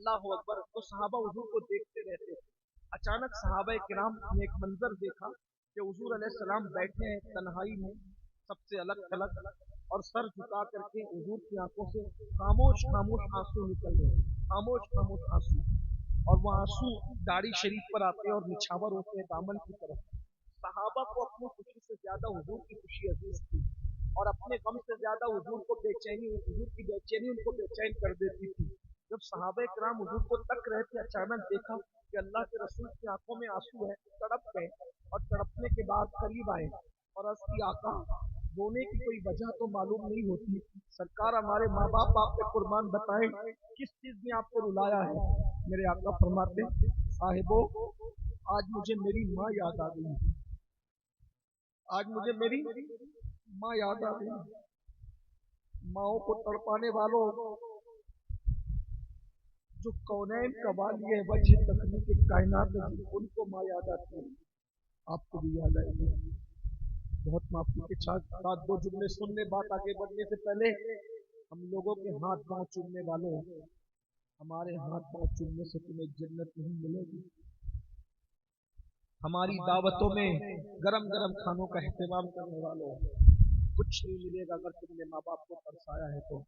अल्लाह अकबर। तो सहाबा हुजूर को देखते रहते थे। अचानक सहाबा किराम ने एक मंजर देखा कि हुजूर अलैहिस्सलाम बैठे हैं तन्हाई में, सबसे अलग थलग, और सर झुका करके हुजूर की आंखों से खामोश खामोश आंसू निकल रहे हैं, खामोश खामोश आंसू। और वो आंसू दाढ़ी शरीफ पर आते हैं और निछावर होते हैं दामन की तरफ। सहाबा को अपनी खुशी से ज्यादा हुजूर की खुशी अजीज थी, और अपने गम से ज्यादा हुजूर को बेचैनी, हुजूर की बेचैनी उनको बेचैन कर देती थी। जब सहाबा किराम हुजूर को तक रहे थे, अचानक देखा कि अल्लाह के रसूल की आंखों में आंसू है, तड़प गए, और तड़पने के बाद करीब आए और अर्ज़ की, आका रोने की कोई वजह तो मालूम नहीं होती, सरकार हमारे माँ बाप आप पे कुर्बान, बताएं किस चीज ने आपको रुलाया है। मेरे आका फरमाते, साहिबो आज मुझे मेरी माँ याद आ गई, आज मुझे मेरी माँ याद आ गई। माओ को तड़पाने वालों, जो कौनैन का वाली है, वजह तकनीक कायनात है, उनको माँ याद आती है, आपको भी याद आएगी। बहुत माफी के साथ दो जुमले सुनने, बात आगे बढ़ने से पहले, हम लोगों के हाथ पांव चूमने वालों, हमारे हाथ पांव चूमने से तुम्हें जन्नत नहीं मिलेगी। हमारी दावतों में गरम गरम खानों का एहतमाम करने वालों, कुछ नहीं मिलेगा अगर तुमने माँ बाप को तरसाया है। तो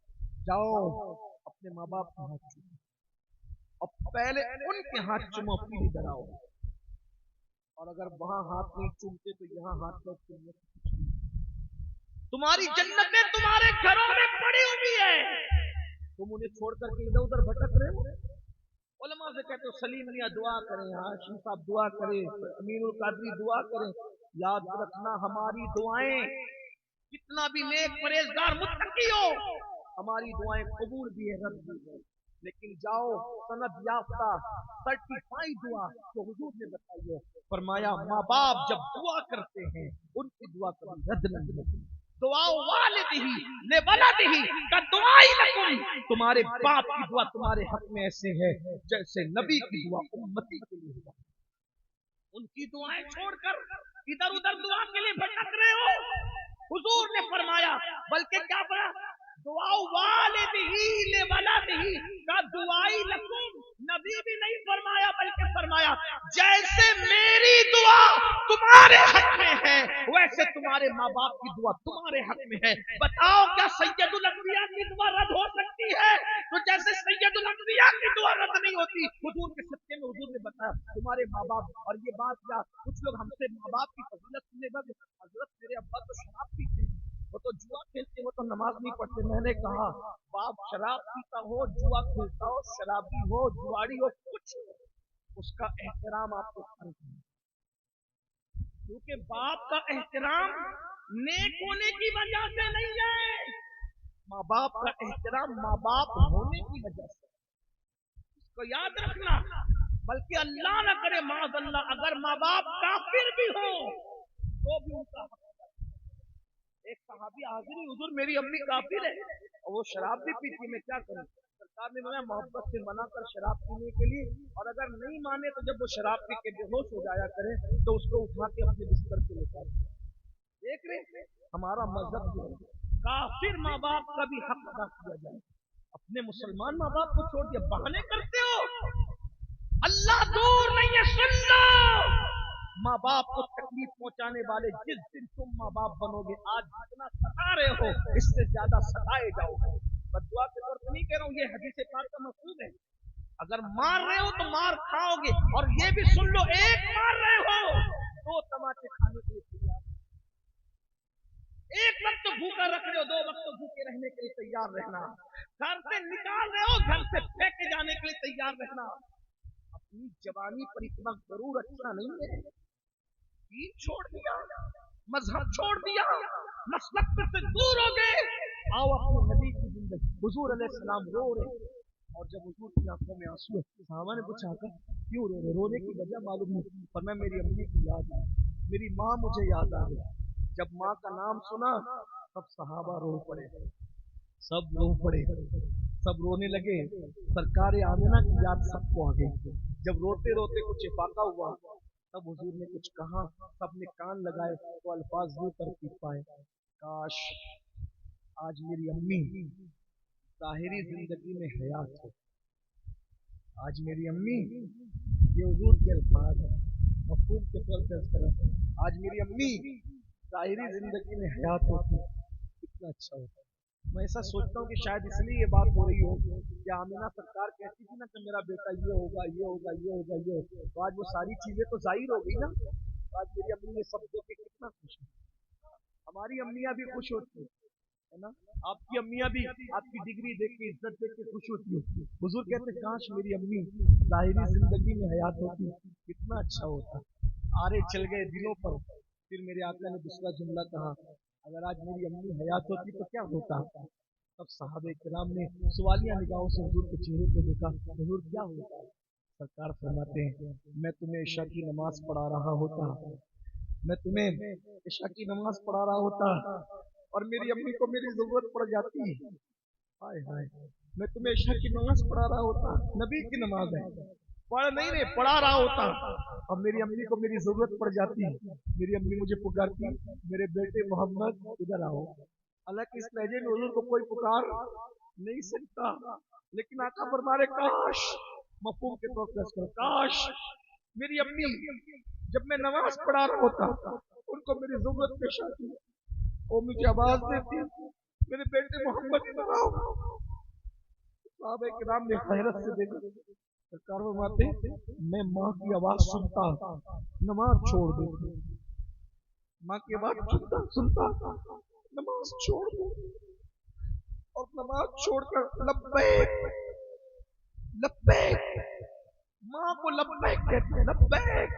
जाओ अपने माँ बाप के हाथ चूमो, और पहले उनके हाथ चूमो, फिर इधर आओ। और अगर वहां हाथ नहीं चूमते तो यहाँ हाथ में चूमने से कुछ नहीं। तुम्हारी जन्नतें तुम्हारे घरों में पड़ी हुई है, तुम उन्हें छोड़ करके इधर उधर भटक रहे हो। उलमा से कहते हो सलीम मियां दुआ करें, हाशिम साहब दुआ करें, अमीरुल कादरी दुआ करें। याद रखना, हमारी दुआएं, कितना भी नेक परहेजगार मुत्तकी हो, हमारी दुआएं कबूल भी है, रद्द भी है। लेकिन जाओ सनद याफ्ता सर्टिफाइड दुआ जो हुजूर ने बताई है, फरमाया माँ बाप जब दुआ करते हैं उनकी दुआ कभी रद्द नहीं होती। दुआ वालिदिही ले वलदिही का दुआई लकुम, तुम्हारे बाप की दुआ तुम्हारे हक में ऐसे है जैसे नबी की दुआ उम्मती के लिए हुआ। उनकी दुआएं छोड़कर इधर उधर दुआ के लिए भटक रहे हो। हुजूर ने फरमाया, बल्कि क्या फरमाया, दुआ वालिदिही ले वलदिही का दुआई लकुम, नबी भी नहीं फरमाया बल्कि फरमाया जैसे मेरी दुआ तुम्हारे हक में है वैसे तुम्हारे माँ बाप की दुआ तुम्हारे हक में है। बताओ क्या सैयदुल अंबिया की दुआ रद्द हो सकती है? तो जैसे सैयदुल अंबिया की दुआ रद्द नहीं होती, हुजूर के सत्य में हुजूर ने बताया तुम्हारे माँ बाप। और ये बात क्या, कुछ लोग हमसे माँ बाप की फजीलत सुनने लगे, हजरत मेरे अब्बा तो शराब पीते, वो तो जुआ खेलते, वो तो नमाज नहीं पढ़ते। मैंने कहा बाप शराब पीता हो, जुआ खेलता हो, शराबी हो, जुआड़ी हो, कुछ उसका एहतराम आपको करना है, क्योंकि बाप का एहतराम नेक होने की वजह से नहीं है, माँ बाप का एहतराम माँ बाप होने की वजह से, इसको याद रखना। बल्कि अल्लाह न करे माज़अल्लाह, अगर माँ बाप काफिर भी हो तो भी उनका हक। एक सहाबी हाजिर, हुजूर मेरी अम्मी काफिर है और वो शराब भी पीती, मैं क्या करूं? सरकार ने मैं मोहब्बत से मना कर शराब पीने के लिए, और अगर नहीं माने तो जब वो शराब पी के बेहोश हो जाया करे तो उसको उठा के अपने बिस्तर पे लेकर। देख रहे हमारा मजहब जो है, काफिर माँ बाप का भी हक अदा किया जाए। अपने मुसलमान माँ बाप को छोड़ दिया, बहाने करते हो, अल्लाह दूर नहीं है, सुन लो। माँ बाप को तकलीफ पहुंचाने वाले जिस दिन तुम माँ बाप बनोगे, आज जितना सता रहे हो इससे ज्यादा सताए जाओगे। बदुआ के तौर पर नहीं कह रहा हूँ, ये हदीस पाक का मकसूद है। अगर मार रहे हो तो मार खाओगे, और ये भी सुन लो, एक मार रहे हो दो तमाचे खाने के लिए तैयार, एक वक्त तो भूखा रख रहे हो, दो वक्त तो भूखे रहने के लिए तैयार रहना। घर से निकाल रहे हो, घर से फेंके जाने के लिए तैयार रहना। अपनी जवानी पर इतना गरूर अच्छा नहीं है। दीन छोड़ दिया, मजहब छोड़ दिया, मसलक से दूर हो गए, आओ अपने नबी की जिंदगी। हुजूर अलैहिस्सलाम रो रहे, और जब हुजूर की आंखों में आंसू है, सहाबा ने पूछा क्यों रो रहे? रोने की वजह मालूम नहीं, पर मैं मेरी अम्मी की याद आई, मेरी माँ मुझे याद आ गई। जब माँ का नाम सुना तब सहाबा रो पड़े, सब रो पड़े, सब रोने लगे। सरकार आमिना की याद सबको आ गई। जब रोते रोते कुछ इफाका हुआ तब हुजूर ने कुछ कहा, सबने कान लगाए तो अल्फाज यूं तरकीब पाए, काश आज मेरी अम्मी जाहिरी जिंदगी में हयात हो, आज मेरी अम्मी, ये हुजूर के अल्फाज है, मफहूम के तौर पर अर्ज करा। आज मेरी अम्मी ज़ाहिरी जिंदगी में हयात होती कितना अच्छा होता। मैं ऐसा सोचता हूँ कि शायद इसलिए ये बात हो रही हो कि आमिना सरकार कहती थी ना कि मेरा बेटा ये होगा ये होगा ये होगा ये होगा, तो आज वो सारी चीजें तो जाहिर हो गई ना। तो आज मेरी अम्मी ये सब देख के कितना खुश है। हमारी अम्मियाँ भी खुश होती है ना। आपकी अम्मियाँ भी आपकी डिग्री देख के इज्जत देख के खुश होती है। हुजूर कहते काश मेरी अम्मी ज़ाहिरी जिंदगी में हयात होती कितना अच्छा होता। आरे चल गए दिलों पर। फिर मेरे आका ने दूसरा जुमला कहा, अगर आज मेरी अम्मी हयात होती तो क्या होता। तब साहबे किराम ने सवालिया निगाहों से हुजूर के चेहरे पे देखा, हुजूर क्या होता। सरकार फरमाते हैं, मैं तुम्हें इशा की नमाज पढ़ा रहा होता, मैं तुम्हें इशा की नमाज पढ़ा रहा होता और मेरी अम्मी को मेरी जरूरत पड़ जाती। हाय हाय, मैं तुम्हें इशा की नमाज पढ़ा रहा होता, नबी की नमाज है, पढ़ नहीं रहे पढ़ा रहा होता, और मेरी अम्मी को मेरी जरूरत पड़ जाती। मेरी अम्मी मुझे पुकारती, मेरे बेटे मोहम्मद इधर आओ। हालांकि इस लहजे में हुजूर को कोई पुकार नहीं सकता, लेकिन आका फरमा रहे काश, मफहूम के तौर पर काश मेरी अम्मी जब मैं नमाज पढ़ा रहा होता उनको मेरी जरूरत पेश आती, वो मुझे आवाज देती, मेरे बेटे मोहम्मद इधर आओ। साहबे किराम ने हैरत से देखा। सरकार फरमाते मैं माँ की आवाज सुनता नमाज छोड़ देती, माँ की आवाज सुनता सुनता नमाज छोड़ देती, और नमाज छोड़कर लब्बैक लब्बैक, माँ को लब्बैक कहते हैं, लब्बैक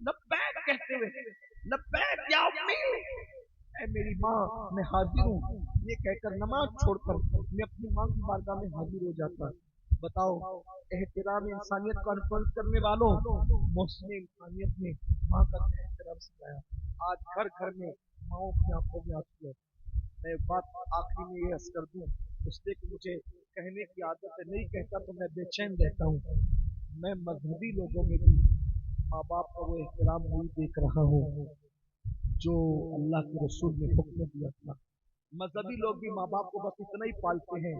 लब्बैक कहते हुए, लब्बैक या अम्मी, ऐ मेरी माँ मैं हाजिर हूँ, ये कहकर नमाज छोड़कर मैं अपनी माँ की बारगाह में हाजिर हो जाता। बताओ एहतराम इंसानियत को अनफर्ज करने वालों, मुस्लिम इंसानियत ने माँ का एहतराम सिखाया। आज घर घर में माओ की आंखों में आंसू है। मैं बात आखिरी में ये अर्ज कर दूं, इसलिए कि मुझे कहने की आदत है, नहीं कहता तो मैं बेचैन रहता हूँ। मैं मजहबी लोगों में भी माँ बाप का वो एहतराम नहीं देख रहा हूँ जो अल्लाह के रसूल ने हुक्म दिया था। मजहबी लोग भी माँ बाप को बस इतना ही पालते हैं,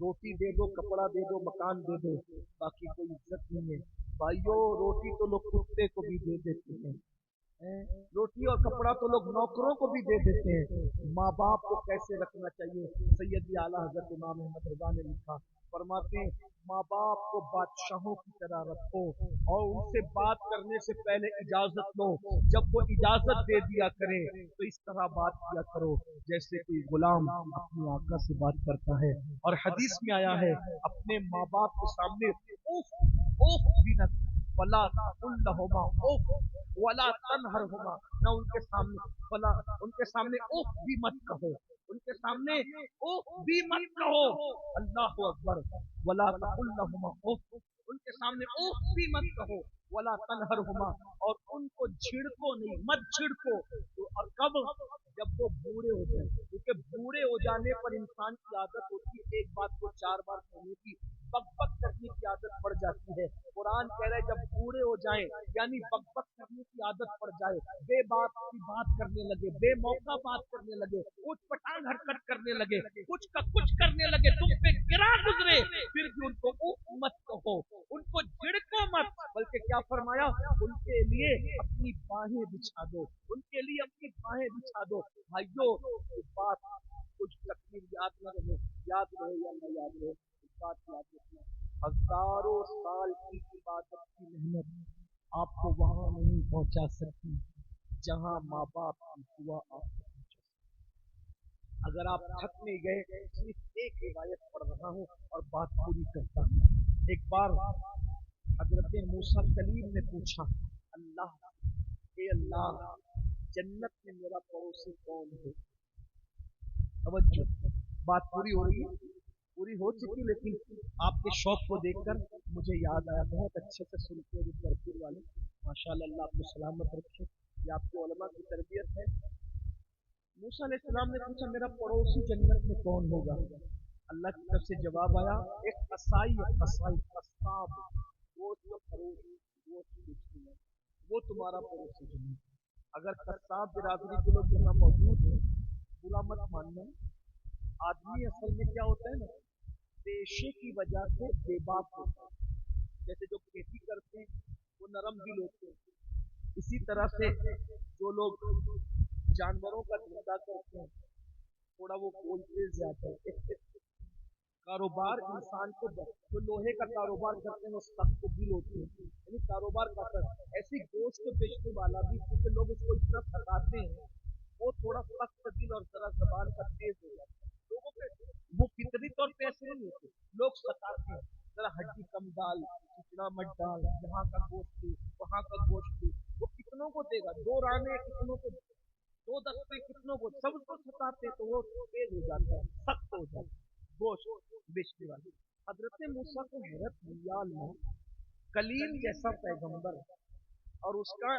रोटी दे दो, कपड़ा दे दो, मकान दे दो, बाकी कोई इज्जत नहीं है। भाइयों रोटी तो लोग कुत्ते को भी दे देते हैं, रोटी और कपड़ा तो लोग नौकरों को भी दे देते हैं। माँ बाप को कैसे रखना चाहिए, सैयद आला हजरत इमाम अहमद रज़ा ने लिखा, फरमाते हैं माँ बाप को बादशाहों की तरह रखो और उनसे बात करने से पहले इजाजत लो। जब वो इजाजत दे दिया करे तो इस तरह बात किया करो जैसे कोई गुलाम अपनी आका से बात करता है। और हदीस में आया है अपने माँ बाप के सामने उफ उफ भी न वला तकुल्लहुमा उफ वला तनहरहुमा, न उनके सामने वला उनके सामने उफ भी मत कहो, उनके सामने उफ भी मत कहो। अल्लाहु अकबर। वला तकुल्लहुमा उफ, उनके सामने उफ भी मत कहो, वला तनहरहुमा, और उनको झिड़को नहीं, मत झिड़को। तो और कब, जब वो बूढ़े हो जाए, क्योंकि बूढ़े हो जाने पर इंसान की आदत होती है एक बात को 4 बार कहने की, बकबक करने की आदत पड़ जाती है। कुरान कह रहा है जब बूढ़े हो जाएं, यानी बकबक करने की आदत पड़ जाए, बेबात की बात करने लगे, बेमौका बात करने लगे, उठ पटांग हरकत करने लगे, कुछ का कुछ करने लगे, तुम पे गिरा गुजरे, फिर भी उनको उफ मत कहो, उनको झिड़को मत, बल्कि क्या फरमाया, उनके लिए अपनी बाहें बिछा दो, उनके लिए अपनी बाहें बिछा दो। भाइयों बात कुछ तकलीफ याद न रहे, याद रहे या न याद रहे, बात याद रखना, हजारों साल की इबादत की मेहनत आपको वहां नहीं पहुंचा सकती जहां माँ बाप की दुआ आपको पहुंचा। अगर आप थक नहीं गए, सिर्फ एक रिवायत पढ़ रहा हूँ और बात पूरी करता हूँ। एक बार हजरत मूसा कलीम ने पूछा, अल्लाह ए अल्लाह, जन्नत में मेरा पड़ोसी कौन है। तवज्जो, बात पूरी हो रही है, पूरी हो चुकी, लेकिन आपके शौक को देखकर मुझे याद आया। बहुत अच्छे से सुनते हैं तरफीर वाले, माशाल्लाह, अल्लाह आपको सलामत रखे, ये आपके उलमा की तरबियत है। मूसा अलैहिस्सलाम ने पूछा मेरा पड़ोसी जन्नत में कौन होगा। अल्लाह की तरफ से जवाब आया, एक कसाई है, कसाई कसाब, वो जो पड़ोसी वो तुम्हारा पड़ोसी जन्नत। अगर कसाब बिरादरी के लोग यहाँ मौजूद हैं, बुरा मत मानना, आदमी असल में क्या होता है ना, पेशे की वजह से बेबाक होता है। जैसे जो खेती करते हैं वो नरम दिल होते हैं, इसी तरह से जो लोग जानवरों का धंधा करते हैं थोड़ा वो बोलते ज्यादा है। कारोबार इंसान को जो लोहे का कारोबार करते हैं वो सख्त दिल होते हैं, यानी कारोबार का ऐसी गोश्त बेचने वाला भी क्योंकि लोग उसको इतना सताते हैं वो थोड़ा सख्त दिल और जरा जबान का तेज हो जाता है। लोगों पे वो फितरी तौर पे ऐसे नहीं होते, लोग सताते हैं, जरा हड्डी कम डाल, इतना मत डाल, यहाँ का गोश्त दे, वहाँ का गोश्त दे, वो कितनों को देगा, 2 राने कितनों को, 2 दस्ते कितनों को, सबको सताते तो वो तेज हो जाता है, सख्त हो जाता है गोश्त बेचने वाले। हजरत मूसा को हैरत हुई, या अल्लाह, कलीम जैसा पैगंबर और उसका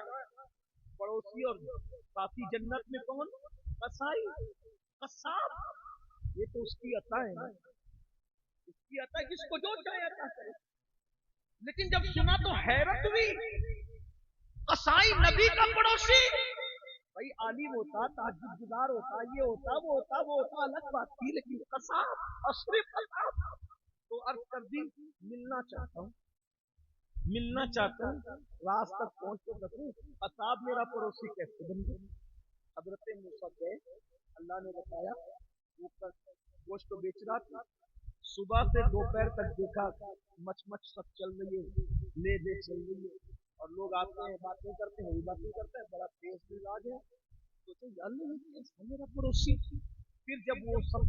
पड़ोसी और साथी जन्नत में कौन? कसाई, कसाब, ये तो उसकी अता है ना, उसकी अता, जिसको जो चाहे अता करे। लेकिन जब सुना तो हैरत हुई, कसाई नबी का पड़ोसी, भाई आलिम होता, तहज्जुद गुजार होता, ये होता, वो होता, वो होता, अलग बात थी, लेकिन कसाब और सिर्फ कसाब। तो अर्ज कर दी, मिलना चाहता हूँ, मिलना चाहता हूँ, रात तक पहुंच तो सकूं, कसाब मेरा पड़ोसी कैसे बन गया? हजरत मूसा गए, अल्लाह ने बताया वो गोश्त तो बेच रहा था, सुबह से दोपहर तक देखा मच मच सब चल रही है, ले दे चल रही है, और लोग आते हैं बातें करते हैं, वही बातें करते हैं, बड़ा तेज मिजाज है, तो यार मेरा पड़ोसी। फिर जब वो सब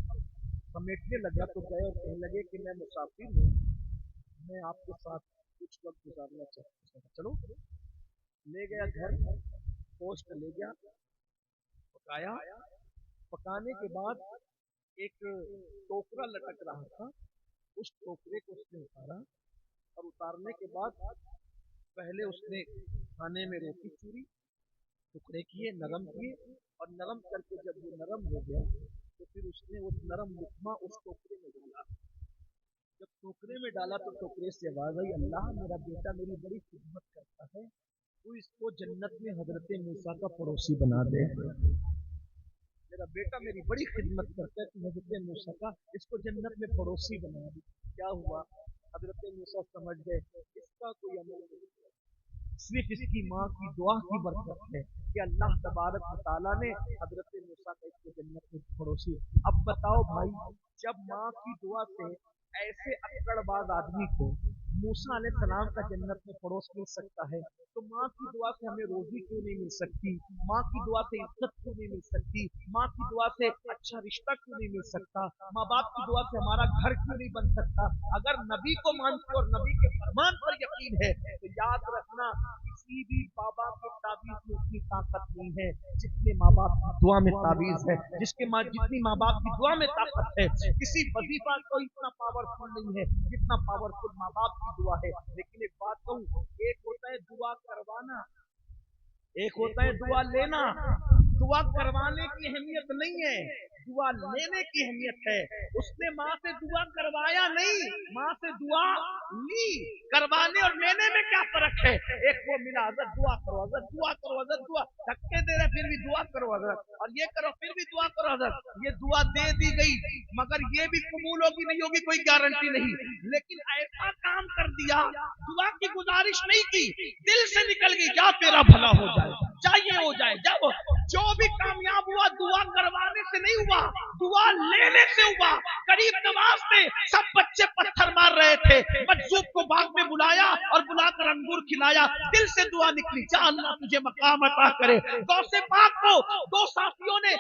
समेटने लगा तो गए और कहने लगे कि मैं मुसाफिर हूँ, मैं आपके साथ कुछ वक्त गुजारना चाहता हूँ, चलो। ले गया घर, गोश्त ले गया, पकाया, पकाने के बाद एक टोकरा लटक रहा था, उस टोकरे को उसने उतारा, और उतारने के बाद पहले उसने खाने में रोटी चूरी, टुकड़े किए, नरम किए, और नरम करके जब वो नरम हो गया तो फिर उसने उस नरम लुकमा उस टोकरे में डाला। जब टोकरे में डाला तो टोकरे से आवाज आई, अल्लाह मेरा बेटा मेरी बड़ी खिदमत करता है, तू इसको जन्नत में हजरत मूसा का पड़ोसी बना दे। मेरा बेटा मेरी बड़ी खिदमत करता है, तू हजरत मूसा का इसको जन्नत में पड़ोसी बना दे। क्या हुआ? हजरत मूसा समझ गए इसका कोई अमल नहीं, सिर्फ इसकी माँ की दुआ की बरकत है कि अल्लाह तबारक व तआला ने हजरत मूसा का इसको जन्नत में पड़ोसी। अब बताओ भाई, जब माँ की दुआ से ऐसे अक्कड़बाज आदमी को मूसा अलैहिस्सलाम का जन्नत में पड़ोस मिल सकता है, तो माँ की दुआ से हमें रोजी क्यों नहीं मिल सकती? माँ की दुआ से इज्जत क्यों नहीं मिल सकती? माँ की दुआ से अच्छा रिश्ता क्यों नहीं मिल सकता? माँ बाप की दुआ से हमारा घर क्यों नहीं बन सकता? अगर नबी को मानते और नबी के फरमान पर यकीन है तो याद रखना, किसी भी बाबा के ताबीज में उतनी ताकत नहीं है जितने माँ बाप की दुआ में ताबीज है, जितनी माँ बाप की दुआ में ताकत है। किसी वजीफा को इतना पावरफुल नहीं है जितना पावरफुल माँ बाप की दुआ है। लेकिन एक बात कहूँ, एक होता है दुआ करवाना, एक होता है दुआ लेना। दुआ करवाने की अहमियत नहीं है, दुआ लेने की अहमियत है। उसने माँ से दुआ करवाया नहीं, माँ से दुआ ली। करवाने और लेने में क्या फर्क है? एक को मिला हजरत दुआ करो, हजरत दुआ करो, हजरत दुआ, धक्के दे रहे फिर भी दुआ करो हजरत, और ये करो फिर भी दुआ करो हजरत। ये दुआ दे दी गई, मगर ये भी कबूल होगी नहीं होगी कोई गारंटी नहीं। लेकिन ऐसा काम कर दिया, दुआ की गुजारिश नहीं की, दिल से निकल गई, जा तेरा भला हो जाए, चाहिए हो जाए। जब जो भी कामयाब हुआ दुआ करवाने से नहीं हुआ, दुआ लेने से हुआ। करीब नवाज थे, सब बच्चे पत्थर मार रहे थे, मजूब को बाग में बुलाया और बुलाकर अंगूर खिलाया, दिल से दुआ निकली, जा अल्लाह तुझे मकाम अता करे। गौसे पाक को दो साथियों ने,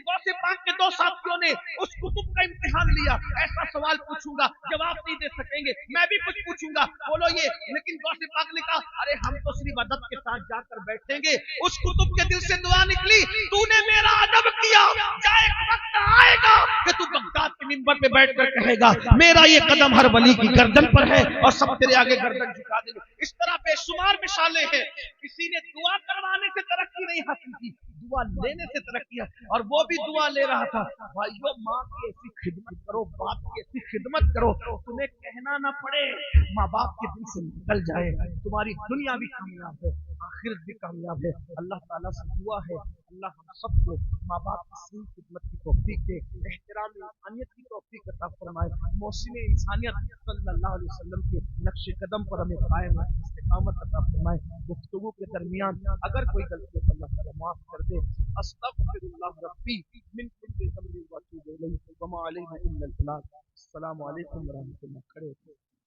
गौसे पाक के 2 साथियों ने उस कुतुब का इम्तिहान लिया। ऐसा सवाल पूछूंगा, जवाब नहीं दे सकेंगे, मैं भी कुछ पूछूंगा, बोलो ये। लेकिन गौसे पाक ने कहा, अरे हम तो सिर्फ अदब के साथ जाकर बैठेंगे। उस कुतुब के दिल से दुआ निकली, तूने मेरा अदब किया, जाए वक्त आएगा कि तू बगदाद के मिंबर पे बैठकर कहेगा मेरा ये कदम हर वली की गर्दन पर है, और सब तेरे आगे गर्दन झुका देंगे। इस तरह बेशुमार मिसालें हैं। किसी ने दुआ करवाने से तरक्की नहीं हासिल की, दुआ लेने से तरक्की है, और वो भी दुआ ले रहा था। भाइयों, माँ की ऐसी खिदमत करो, बाप की ऐसी खिदमत करो, तुम्हें कहना ना पड़े, माँ बाप के दिल से निकल जाए, तुम्हारी दुनिया भी कामयाब है, آخرت بھی کامیاب ہے. اللہ تعالیٰ سے دعا ہے اللہ ہم سب کو ماں باپ کی صحیح خدمت کی توفیق دے, احترام انسانیت کی توفیق عطا فرمائے, محسن انسانیت صلی اللہ علیہ وسلم کے نقش قدم پر ہمیں قائم استقامت عطا فرمائے. گفتگو کے درمیان اگر کوئی غلطی ہے اللہ تعالیٰ معاف کر دے. استغفر اللہ ربی من کل ذنب و اتوب الیہ وما علینا الا البلاغ. السلام علیکم ورحمۃ اللہ. کھڑے